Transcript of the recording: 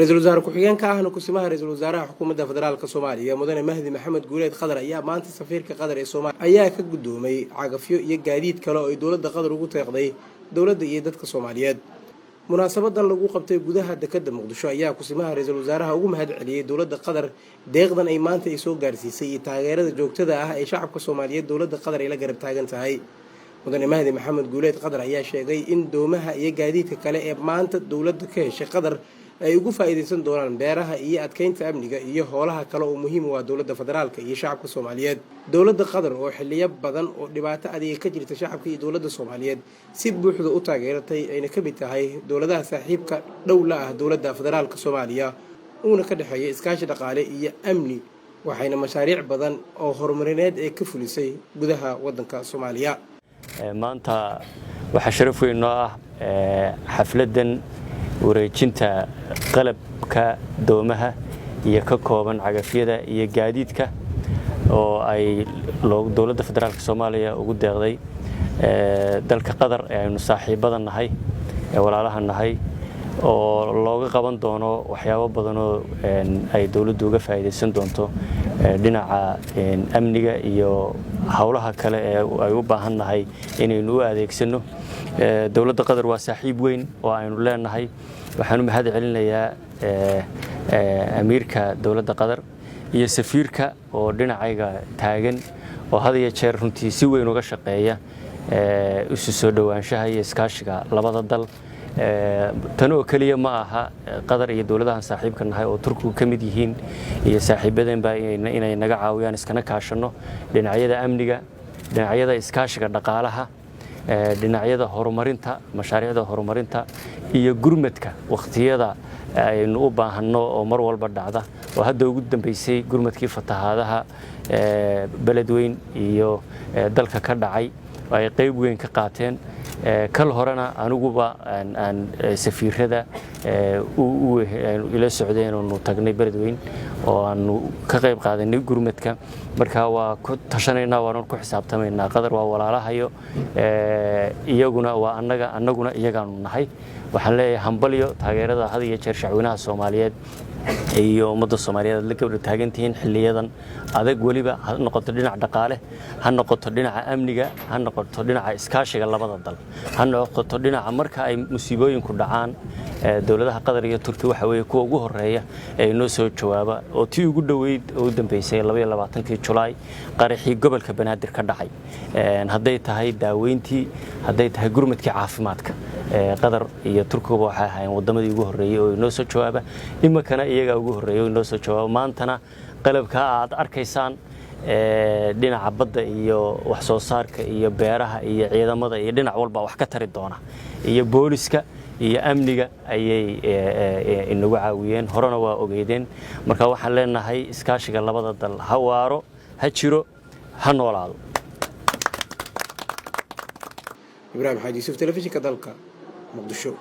رئيس الوزراء كحيان كأهنا كسمها رئيس الوزراء حكومة فدرالك الصومالية مدن مهدي محمد جوليد قدر أيام مانت سفير كقدر الصومال أيها كقدومي عقفيو يجاريد كلا دولة قدر وقت يقضي دولة يدك الصوماليات مناسبة لو قبتي جودها دكتور مقدشو أيها كسمها رئيس الوزراء ومهد عليه دولة قدر داغدا أي مانت يسوق جارسيسي تغيير جوكتها أي شعب الصوماليات دولة قدر إلى قرب تاجنتها هاي مدن مهدي محمد جوليد قدر أيها شيء إن دومها يجاريد كلا مانت دولة كيش قدر ay ugu faa'iideysan doonaan beeraha iyo adkeynta amniga iyo howlaha kale oo muhiim u ah dawladda federaalka iyo shacabka Soomaaliyeed dawladda Qatar oo xilliyo badan oo dhibaato adeeg ka jirta shacabka iyo dawladda Soomaaliyeed si buuxda u taageertay ayna ka mid tahay dawladaha saaxiibka dhow la ah dawladda federaalka Soomaaliya una ka dhaxeeya iskaashi dhaqaale iyo amni waxayna mashaariic badan oo horumarineed ay ka fulisay gudaha wadanka Soomaaliya maanta waxa sharaf weyn oo ah xafladan wareejinta qalabka doomaha iyo ka kooban cagafyada iyo gaadiidka oo ay dawladda federaalka Soomaaliya ugu deeqday dalka Qatar ee aynu saaxiibada nahay ee walaalaha nahay oo looga qaban doono waxyaabo badan oo ay dawladdu uga faa'iideysan doonto dhinaca amniga iyo hawlaha kale ee ay u baahan nahay inaynu u adeegsano dawladda Qatar waa saaxiib weyn oo aynu leenahay waxaanu mahad celinayaa amiirka dawladda Qatar iyo safiirka oo dhinacayga taagan oo had iyo jeer runtii si weyn uga shaqeeya isu soo dhawaanshaha iyo iskaashiga labada dal tan oo kaliya ma aha Qatar iyo dawladaha saaxiibka nahay oo Turkigu ka mid yihiin iyo saaxiibadeen baa inay naga caawiyaan iskana kaashano dhinacyada amniga dhinacyada iskaashiga dhaqaalaha dhinacyada horumarinta mashaariicda horumarinta iyo gurmadka waqtiyada aynu u baahano oo mar walba dhacda oo hadda ugu dambeysay gurmadkii fatahaadaha beledweyn iyo dalka ka dhacay ay qayb weyn ka qaateen kal horena aniguba aan safiirada ila socdeen oo tagnay beledweyn oo aanu ka qayb qaadanay gurmadka marka waa ku tashanayna waan ku xisaabtamaynaa Qatar waa walaalahayo iyaguna waa annaguna iyagaanu nahay waxaan leeyahay hambalyo taageerada had iyo jeer shacweynaha Soomaaliyeed iyo ummadda Soomaaliyeed la gabdho taagantihiin xilliyadan adag waliba ha noqoto dhinac dhaqaale ha noqoto dhinaca amniga ha noqoto dhinaca iskaashiga labada dal ha noqoto dhinaca marka ay musiibooyinku dhacaan dawladaha Qatar iyo Turkiga waxa weeye kuwa ugu horeeya ee noo soo jawaaba oo tii ugu dhaweyd oo dambeysay 22kii July qaraxii gobolka Banaadir ka dhacay haday tahay daaweyntii haday tahay gurmadkii caafimaadka Qatar iyo Turkiga waxa ahaayeen wadamadii ugu horeeyay oo noo soo jawaaba imakana iyaga ugu horeeyay oo noo soo jawaaba maantana qalabka aad arkaysaan dhinaca badda iyo wax soo saarka iyo beeraha iyo ciidamada iyo dhinac walba wax ka tari doona iyo booliska iyo amniga ayay inagu caawiyeen horena waa ogeydeen marka waxaan leenahay iskaashiga labada dal ha waaro ha jiro ha noolaado Ibrahim Haji Yusuf telefishinka dalka Muqdisho